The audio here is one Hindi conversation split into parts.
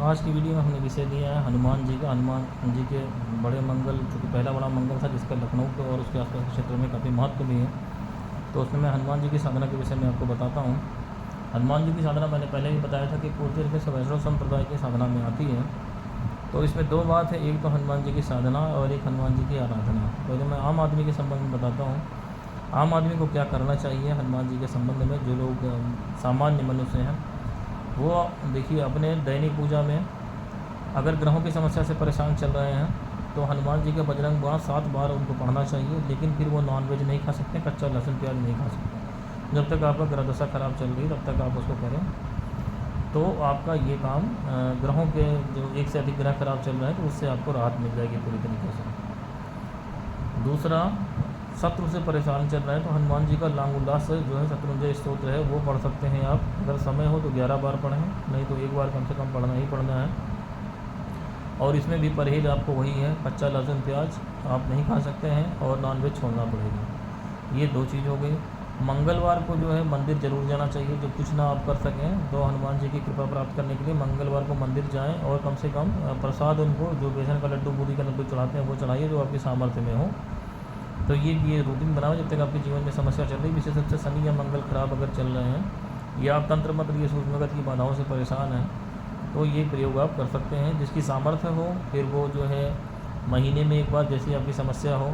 आज की वीडियो में हमने विषय दिया है हनुमान जी का। हनुमान जी के बड़े मंगल, चूँकि पहला बड़ा मंगल था जिसका लखनऊ के और उसके आसपास के क्षेत्रों में काफ़ी महत्व भी है, तो उसमें मैं हनुमान जी की साधना के विषय में आपको बताता हूँ। हनुमान जी की साधना मैंने पहले ही बताया था कि पूर्व तरीके से वैष्णव संप्रदाय की साधना में आती है। तो इसमें दो बात है, एक तो हनुमान जी की साधना और एक हनुमान जी की आराधना। पहले मैं आम आदमी के संबंध में बताता हूँ, आम आदमी को क्या करना चाहिए हनुमान जी के संबंध में। जो लोग सामान्य मनुष्य हैं वो देखिए अपने दैनिक पूजा में अगर ग्रहों की समस्या से परेशान चल रहे हैं तो हनुमान जी का बजरंग बाण 7 बार उनको पढ़ना चाहिए। लेकिन फिर वो नॉनवेज नहीं खा सकते, कच्चा लहसुन प्याज नहीं खा सकते। जब तक आपका ग्रह दशा खराब चल रही तब तक आप उसको करें, तो आपका ये काम ग्रहों के जो एक से अधिक ग्रह खराब चल रहे हैं तो उससे आपको राहत मिल जाएगी पूरी तरीके से। दूसरा, शत्रु से परेशान चल रहे हैं तो हनुमान जी का लांग उल्लास जो है शत्रुंजय स्तोत्र है वो पढ़ सकते हैं आप। अगर समय हो तो 11 बार पढ़ें, नहीं तो एक बार कम से कम पढ़ना ही पढ़ना है। और इसमें भी परहेज आपको वही है, कच्चा लहसुन प्याज आप नहीं खा सकते हैं और नॉनवेज छोड़ना पड़ेगा। ये दो चीज़ हो गई। मंगलवार को जो है मंदिर जरूर जाना चाहिए। जो कुछ ना आप कर सकें तो हनुमान जी की कृपा प्राप्त करने के लिए मंगलवार को मंदिर जाएं और कम से कम प्रसाद उनको जो बेसन का लड्डू बूंदी का लड्डू चढ़ाते हैं वो चढ़ाइए जो आपकी सामर्थ्य में हो। तो ये रूटीन बनाओ जब तक आपके जीवन में समस्या चल रही। विशेष रूप से शनि या मंगल खराब अगर चल रहे हैं या आप तंत्र मंत्र ये सूक्ष्मगत की बाधाओं से परेशान हैं तो ये प्रयोग आप कर सकते हैं। जिसकी सामर्थ्य हो फिर वो जो है महीने में एक बार जैसी आपकी समस्या हो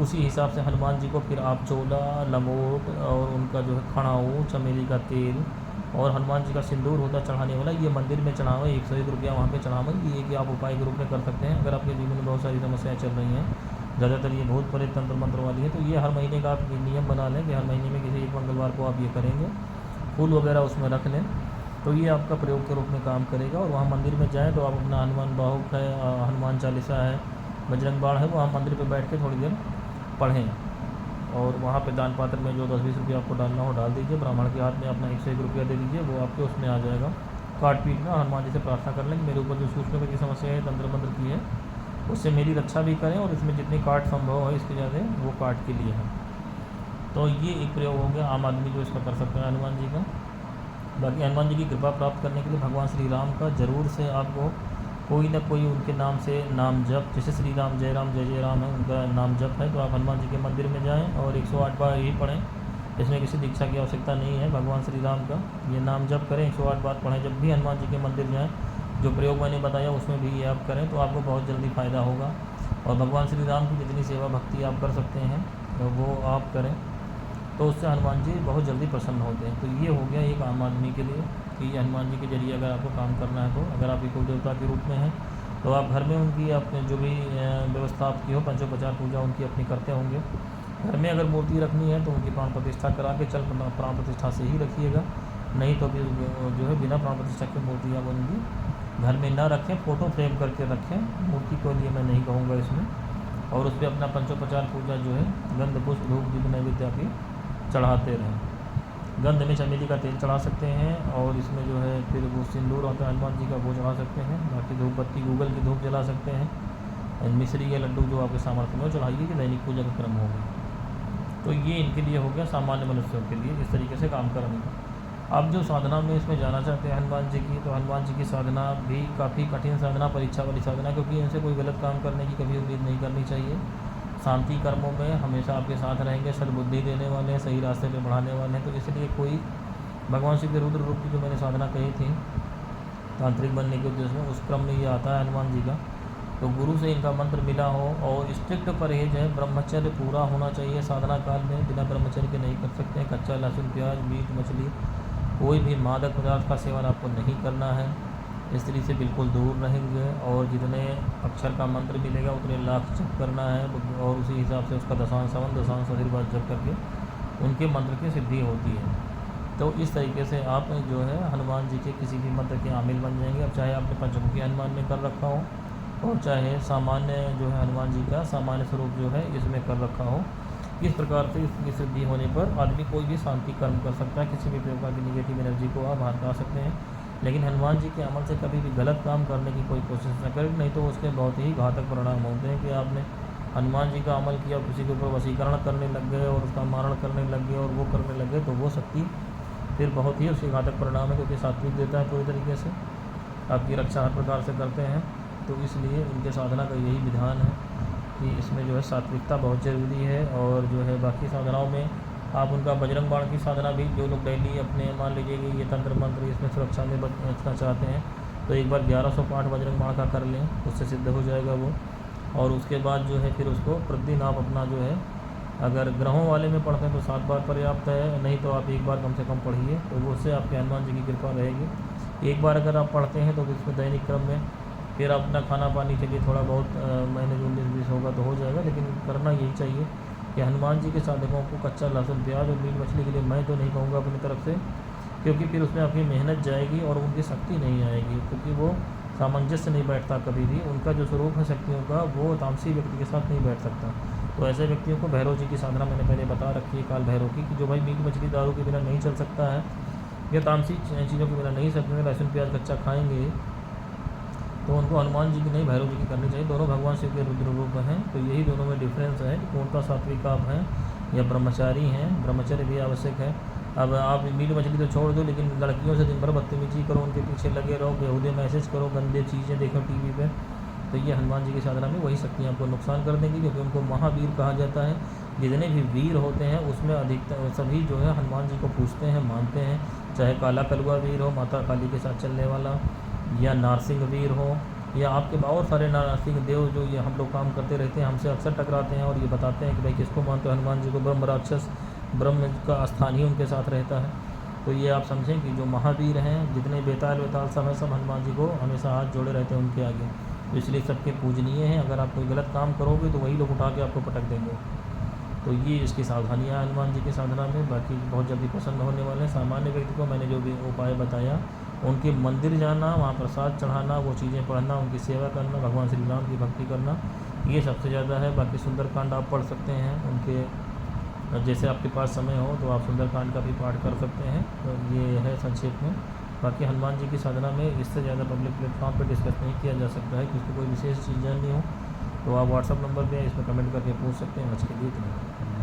उसी हिसाब से हनुमान जी को फिर आप चोला, लंगोट और उनका जो है खड़ाऊ, चमेली का तेल और हनुमान जी का सिंदूर होता चढ़ाने वाला, ये मंदिर में चढ़ावें। 101 रुपया वहाँ पे चढ़ावें। ये कि आप उपाय के रूप में कर सकते हैं अगर आपके जीवन में बहुत सारी समस्याएं चल रही हैं। ज़्यादातर ये भूत प्रेत तंत्र मंत्र वाली है, तो ये हर महीने का आप नियम बना लें कि हर महीने में किसी एक मंगलवार को आप ये करेंगे। फूल वगैरह उसमें रख लें तो ये आपका प्रयोग के रूप में काम करेगा। और वहाँ मंदिर में जाएँ तो आप अपना हनुमान बाहुक है, हनुमान चालीसा है, बजरंग बाण है, वहाँ मंदिर पे बैठ के थोड़ी देर पढ़ें। और वहाँ पे दान पात्र में जो 10-20 रुपये आपको डालना हो डाल दीजिए। ब्राह्मण के हाथ में अपना 101 रुपया दे दीजिए, वो आपके उसमें आ जाएगा। काट पीट ना हनुमान जी से प्रार्थना कर लें कि मेरे ऊपर जो सूक्ष्म की समस्या है तंत्र मंत्र की है उससे मेरी रक्षा भी करें और इसमें जितनी काट संभव है इसके ज़्यादा वो काट के लिए है। तो ये एक प्रयोग हो गया आम आदमी जो इसका कर सकता है हनुमान जी का। बाकी हनुमान जी की कृपा प्राप्त करने के लिए भगवान श्री राम का ज़रूर से आपको कोई ना कोई उनके नाम से नाम जप, जैसे श्री राम जय जय राम है उनका नाम जप है तो आप हनुमान जी के मंदिर में जाएं और 108 बार यही पढ़ें। इसमें किसी दीक्षा की आवश्यकता नहीं है। भगवान श्री राम का ये नाम जप करें, 108 बार पढ़ें। जब भी हनुमान जी के मंदिर जाएँ जो प्रयोग मैंने बताया उसमें भी ये आप करें तो आपको बहुत जल्दी फ़ायदा होगा। और भगवान श्री राम की जितनी सेवा भक्ति आप कर सकते हैं तो वो आप करें तो उससे हनुमान जी बहुत जल्दी प्रसन्न होते हैं। तो ये हो गया एक आम आदमी के लिए कि ये हनुमान जी के जरिए अगर आपको काम करना है तो अगर आप कुल देवता के रूप में हैं तो आप घर में उनकी अपने जो भी व्यवस्था आपकी हो, पंचोपचार पूजा उनकी अपनी करते होंगे। घर में अगर मूर्ति रखनी है तो उनकी प्राण प्रतिष्ठा करा के चल प्राण प्रतिष्ठा से ही रखिएगा, नहीं तो फिर जो है बिना प्राण प्रतिष्ठा की मूर्ति आप उनकी घर में ना रखें, फ़ोटो फ्रेम करके रखें। मूर्ति को लिए मैं नहीं कहूँगा इसमें। और उस पर अपना पंचोपचार पूजा जो है गंध पुष्प धूप दीप नैवेद्य की चढ़ाते रहें। गंध में चमेली का तेल चढ़ा सकते हैं और इसमें जो है फिर वो सिंदूर होता है हनुमान जी का वो चढ़ा सकते हैं। बाकी धूप बत्ती गूगल की धूप जला सकते हैं। मिश्री या लड्डू जो आपके सामर्थ्य में चढ़ाइए कि दैनिक पूजा का क्रम होगा। तो ये इनके लिए हो गया सामान्य मनुष्यों के लिए इस तरीके से काम करने का। आप जो साधना में इसमें जाना चाहते हैं हनुमान जी की, तो हनुमान जी की साधना भी काफ़ी कठिन साधना, परीक्षा वाली साधना, क्योंकि इनसे कोई गलत काम करने की कभी उम्मीद नहीं करनी चाहिए। शांति कर्मों में हमेशा आपके साथ रहेंगे, सद्बुद्धि देने वाले हैं, सही रास्ते पे बढ़ाने वाले हैं। तो इसलिए कोई भगवान शिव के रुद्र रूप की जो मैंने साधना कही थी तांत्रिक बनने के उद्देश्य में, उस क्रम में ये आता है हनुमान जी का। तो गुरु से इनका मंत्र मिला हो और स्ट्रिक्ट परहेज है, ब्रह्मचर्य पूरा होना चाहिए साधना काल में। बिना ब्रह्मचर्य के नहीं कर सकते हैं। कच्चा लहसुन प्याज मीट मछली कोई भी मादक पदार्थ का सेवन आपको नहीं करना है। स्त्री से बिल्कुल दूर रहेंगे और जितने अक्षर का मंत्र मिलेगा उतने लाख जप करना है और उसी हिसाब से उसका दशांश आशीर्वाद जप करके उनके मंत्र की सिद्धि होती है। तो इस तरीके से आप जो है हनुमान जी के किसी भी मंत्र के आमिल बन जाएंगे। अब चाहे आपने पंचमुखी हनुमान में कर रखा हो और चाहे सामान्य जो है हनुमान जी का सामान्य स्वरूप जो है इसमें कर रखा हो, इस प्रकार से इसकी सिद्धि होने पर आदमी कोई भी शांति कर्म कर सकता है। किसी भी प्रकार की निगेटिव एनर्जी को आप हटा सकते हैं। लेकिन हनुमान जी के अमल से कभी भी गलत काम करने की कोई कोशिश न करें, नहीं तो उसके बहुत ही घातक परिणाम होते हैं कि आपने हनुमान जी का अमल किया, किसी के ऊपर वशीकरण करने लग गए और उसका मारण करने लग गए और वो करने लग गए, तो वो शक्ति फिर बहुत ही उसके घातक परिणाम है, क्योंकि सात्विक देता है पूरी तरीके से। आपकी रक्षा हर प्रकार से करते हैं। तो इसलिए इनके साधना का यही विधान है कि इसमें जो है सात्विकता बहुत ज़रूरी है। और जो है बाकी साधनाओं में आप उनका बजरंग बाण की साधना भी, जो लोग डेली अपने मान लीजिए कि ये तंत्र मंत्र इसमें सुरक्षा में बचना चाहते हैं तो एक बार 1100 पाठ बजरंग बाण का कर लें, उससे सिद्ध हो जाएगा वो। और उसके बाद जो है फिर उसको प्रतिदिन आप अपना जो है, अगर ग्रहों वाले में पढ़ते हैं तो 7 बार पर्याप्त है, नहीं तो आप 1 बार कम से कम पढ़िए, तो वो उससे आपके हनुमान जी की कृपा रहेगी। 1 बार अगर आप पढ़ते हैं तो इसमें दैनिक क्रम में फिर अपना खाना पानी के लिए थोड़ा बहुत महीने 19-20 होगा तो हो जाएगा, लेकिन करना यही चाहिए कि हनुमान जी के साधकों को कच्चा लहसुन प्याज और मीट मछली के लिए मैं तो नहीं कहूँगा अपनी तरफ से, क्योंकि फिर उसमें आपकी मेहनत जाएगी और उनकी शक्ति नहीं आएगी, क्योंकि वो सामंजस्य नहीं बैठता कभी भी। उनका जो स्वरूप है शक्तियों का वो तामसी व्यक्ति के साथ नहीं बैठ सकता। तो ऐसे व्यक्तियों को भैरव जी की साधना मैंने पहले बता रखी है, काल भैरव की, कि जो भाई मीट मछली दारू के बिना नहीं चल सकता है या तामसी चीज़ों के बिना नहीं सकते, लहसुन प्याज कच्चा खाएंगे, तो उनको हनुमान जी की नहीं भैरव जी की करनी चाहिए। दोनों भगवान शिव के रुद्र रूप हैं, तो यही दोनों में डिफरेंस है कि कौन सा सात्विक आप हैं या ब्रह्मचारी हैं। ब्रह्मचर्य भी आवश्यक है। अब आप मीट मछली तो छोड़ दो, लेकिन लड़कियों से दिन भर बदतमीजी करो, उनके पीछे लगे रहो, बेहुदे मैसेज करो, गंदे चीज़ें देखो टीवी पे, तो ये हनुमान जी की साधना में वही शक्तियाँ आपको नुकसान कर देंगी, क्योंकि उनको महावीर कहा जाता है। जितने भी वीर होते हैं उसमें अधिकतर सभी जो है हनुमान जी को पूजते हैं, मानते हैं, चाहे काला कलुआ वीर हो, माता काली के साथ चलने वाला, या नारसिंह वीर हो, या आपके बहुत सारे नारसिंह देव जो ये हम लोग काम करते रहते हैं, हमसे अक्सर टकराते हैं और ये बताते हैं कि भाई किसको मानते हो हनुमान जी को, ब्रह्म राक्षस, ब्रह्म का स्थान ही उनके साथ रहता है। तो ये आप समझें कि जो महावीर हैं, जितने बेताल सब हैं, सब हनुमान जी को हमेशा हाथ जोड़े रहते हैं उनके आगे, तो इसलिए सबके पूजनीय हैं। अगर आप कोई गलत काम करोगे तो वही लोग उठा के आपको पटक देंगे। तो ये इसकी सावधानियाँ हनुमान जी की साधना में, बाकी बहुत जल्दी प्रसन्न होने वाले हैं। सामान्य व्यक्ति को मैंने जो भी उपाय बताया, उनके मंदिर जाना, वहाँ प्रसाद चढ़ाना, वो चीज़ें पढ़ना, उनकी सेवा करना, भगवान श्री राम की भक्ति करना, ये सबसे ज़्यादा है। बाकी सुंदरकांड आप पढ़ सकते हैं उनके, जैसे आपके पास समय हो तो आप सुंदरकांड का भी पाठ कर सकते हैं। तो ये है संक्षेप में। बाकी हनुमान जी की साधना में इससे ज़्यादा पब्लिक प्लेटफॉर्म पर डिस्कस नहीं किया जा सकता है, क्योंकि कोई विशेष चीज़ जाननी हो तो आप व्हाट्सअप नंबर पे इसमें कमेंट करके पूछ सकते हैं। आज के लिए इतना।